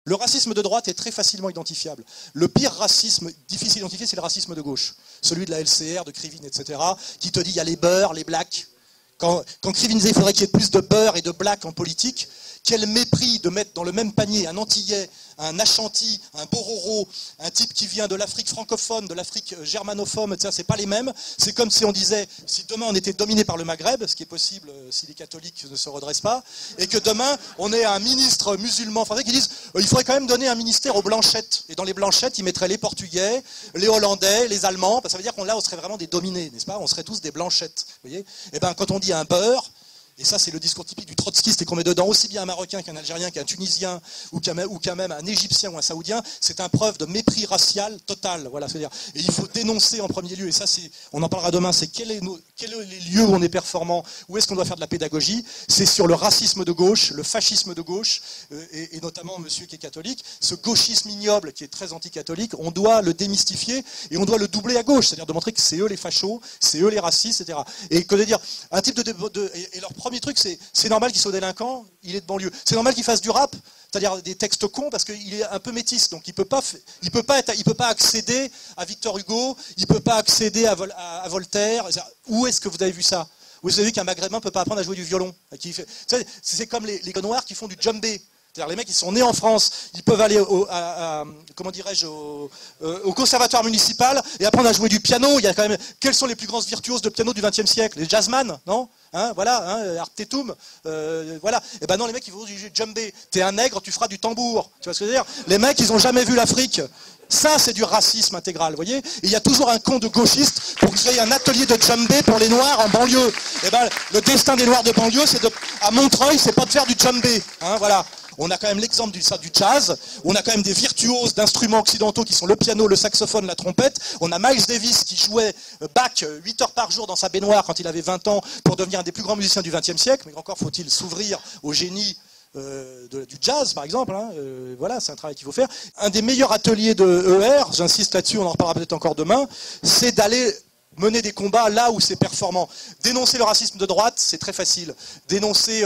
Le racisme de droite est très facilement identifiable. Le pire racisme difficile à identifier, c'est le racisme de gauche. Celui de la LCR, de Krivine, etc., qui te dit il y a les beurs, les blacks. Quand Krivine disait qu'il faudrait qu'il y ait plus de beurre et de black en politique, quel mépris de mettre dans le même panier un Antillais, un Ashanti, un Bororo, un type qui vient de l'Afrique francophone, de l'Afrique germanophone, etc. C'est pas les mêmes. C'est comme si on disait, si demain on était dominé par le Maghreb, ce qui est possible si les catholiques ne se redressent pas, et que demain on ait un ministre musulman français qui dise il faudrait quand même donner un ministère aux blanchettes. Et dans les blanchettes, ils mettraient les Portugais, les Hollandais, les Allemands. Ça veut dire qu'on serait vraiment des dominés, n'est-ce pas? On serait tous des blanchettes. Vous voyez? Et ben quand on dit un beurre, et ça, c'est le discours typique du trotskiste et qu'on met dedans aussi bien un Marocain qu'un Algérien, qu'un Tunisien ou qu'un même un Égyptien ou un Saoudien, c'est un preuve de mépris racial total. Voilà, c'est-à-dire, et il faut dénoncer en premier lieu, et ça, on en parlera demain, c'est quels sont les lieux où on est performant, où est-ce qu'on doit faire de la pédagogie. C'est sur le racisme de gauche, le fascisme de gauche, et notamment monsieur qui est catholique, ce gauchisme ignoble qui est très anticatholique, on doit le démystifier et on doit le doubler à gauche, c'est-à-dire de montrer que c'est eux les fachos, c'est eux les racistes, etc. Et que de dire, un type et leur premier truc, c'est normal qu'il soit délinquant, il est de banlieue. C'est normal qu'il fasse du rap, c'est-à-dire des textes cons, parce qu'il est un peu métis, donc il peut pas accéder à Victor Hugo, il peut pas accéder à Voltaire. Où est-ce que vous avez vu ça? Où est-ce que vous avez vu qu'un Maghrébin peut pas apprendre à jouer du violon? C'est comme les noirs qui font du djembé. C'est-à-dire les mecs qui sont nés en France, ils peuvent aller au conservatoire municipal et apprendre à jouer du piano. Il y a quand même, quels sont les plus grands virtuoses de piano du XXe siècle? Les jazzman, non? Voilà, Artetum, voilà. Et ben non, les mecs ils vont du djembé. T'es un nègre, tu feras du tambour. Tu vois ce que je veux dire? Les mecs, ils ont jamais vu l'Afrique. Ça, c'est du racisme intégral, vous voyez? Et il y a toujours un con de gauchiste pour créer un atelier de djembé pour les Noirs en banlieue. Et ben, le destin des Noirs de banlieue, à Montreuil, c'est pas de faire du djembé, voilà. On a quand même l'exemple du jazz, on a quand même des virtuoses d'instruments occidentaux qui sont le piano, le saxophone, la trompette. On a Miles Davis qui jouait Bach 8 heures par jour dans sa baignoire quand il avait 20 ans pour devenir un des plus grands musiciens du XXe siècle. Mais encore faut-il s'ouvrir au génie du jazz, par exemple. Voilà, c'est un travail qu'il faut faire. Un des meilleurs ateliers de ER, j'insiste là-dessus, on en reparlera peut-être encore demain, c'est d'aller mener des combats là où c'est performant. Dénoncer le racisme de droite, c'est très facile. Dénoncer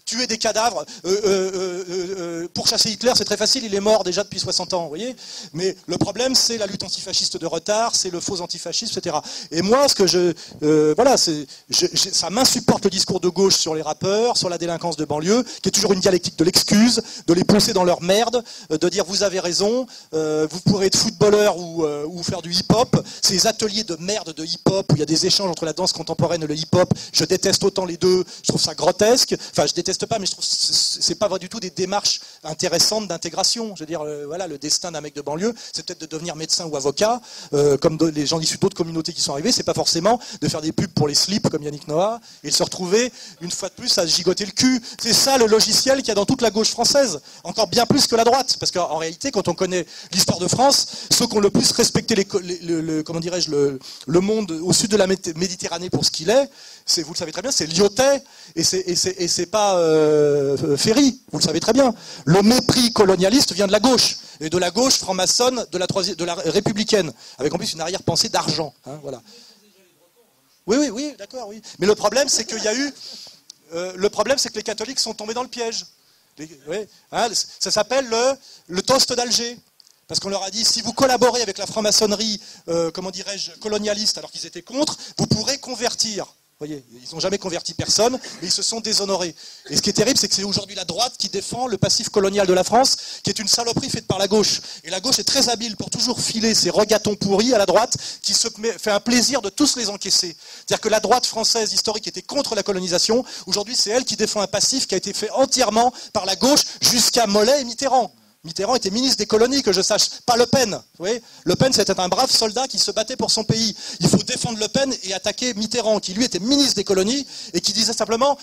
tuer des cadavres, pour chasser Hitler, c'est très facile, il est mort déjà depuis 60 ans, vous voyez. Mais le problème, c'est la lutte antifasciste de retard, c'est le faux antifascisme, etc. Et moi, ça m'insupporte le discours de gauche sur les rappeurs, sur la délinquance de banlieue, qui est toujours une dialectique de l'excuse, de les pousser dans leur merde, de dire vous avez raison, vous pourrez être footballeur ou faire du hip-hop. Ces ateliers de merde de hip-hop, où il y a des échanges entre la danse contemporaine et le hip-hop, je déteste autant les deux, je trouve ça grotesque, enfin je déteste pas, mais je trouve que c'est pas du tout des démarches intéressantes d'intégration. Je veux dire, voilà, le destin d'un mec de banlieue, c'est peut-être de devenir médecin ou avocat, comme les gens issus d'autres communautés qui sont arrivés, c'est pas forcément de faire des pubs pour les slips comme Yannick Noah, et de se retrouver, une fois de plus, à se gigoter le cul. C'est ça le logiciel qu'il y a dans toute la gauche française, encore bien plus que la droite, parce qu'en réalité, quand on connaît l'histoire de France, ceux qui ont le plus respecté le monde au sud de la Méditerranée pour ce qu'il est, vous le savez très bien, c'est Lyotet et c'est pas Ferry, vous le savez très bien. Le mépris colonialiste vient de la gauche, et de la gauche franc-maçonne, de la républicaine, avec en plus une arrière-pensée d'argent. Voilà. Oui, d'accord, oui. Mais le problème, c'est qu'il y a eu... le problème, c'est que les catholiques sont tombés dans le piège. Ça s'appelle le toast d'Alger. Parce qu'on leur a dit, si vous collaborez avec la franc-maçonnerie, colonialiste, alors qu'ils étaient contre, vous pourrez convertir. Vous voyez, ils n'ont jamais converti personne, mais ils se sont déshonorés. Et ce qui est terrible, c'est que c'est aujourd'hui la droite qui défend le passif colonial de la France, qui est une saloperie faite par la gauche. Et la gauche est très habile pour toujours filer ses regatons pourris à la droite, qui se fait un plaisir de tous les encaisser. C'est-à-dire que la droite française historique était contre la colonisation, aujourd'hui c'est elle qui défend un passif qui a été fait entièrement par la gauche jusqu'à Mollet et Mitterrand. Mitterrand était ministre des colonies, que je sache, pas Le Pen. Vous voyez, Le Pen, c'était un brave soldat qui se battait pour son pays. Il faut défendre Le Pen et attaquer Mitterrand, qui lui était ministre des colonies et qui disait simplement,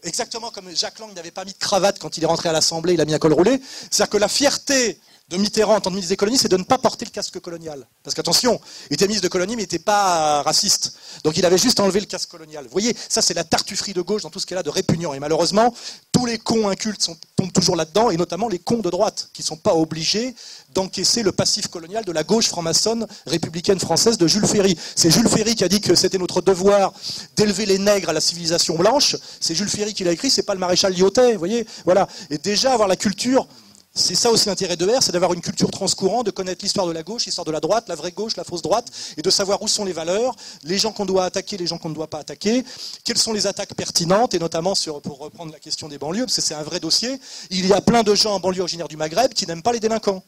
exactement comme Jacques Lang n'avait pas mis de cravate quand il est rentré à l'Assemblée, il a mis un col roulé, c'est-à-dire que la fierté de Mitterrand en tant que ministre des colonies, c'est de ne pas porter le casque colonial. Parce qu'attention, il était ministre de colonies, mais il n'était pas raciste. Donc il avait juste enlevé le casque colonial. Vous voyez, ça c'est la tartufferie de gauche dans tout ce qu'elle a de répugnant. Et malheureusement, tous les cons incultes tombent toujours là-dedans, et notamment les cons de droite, qui ne sont pas obligés d'encaisser le passif colonial de la gauche franc-maçonne républicaine française de Jules Ferry. C'est Jules Ferry qui a dit que c'était notre devoir d'élever les nègres à la civilisation blanche. C'est Jules Ferry qui l'a écrit, c'est pas le maréchal Lyotet, vous voyez. Voilà. Et déjà avoir la culture C'est ça aussi l'intérêt de R, c'est d'avoir une culture transcourant, de connaître l'histoire de la gauche, l'histoire de la droite, la vraie gauche, la fausse droite, et de savoir où sont les valeurs, les gens qu'on doit attaquer, les gens qu'on ne doit pas attaquer, quelles sont les attaques pertinentes, et notamment pour reprendre la question des banlieues, parce que c'est un vrai dossier, il y a plein de gens en banlieue originaire du Maghreb qui n'aiment pas les délinquants.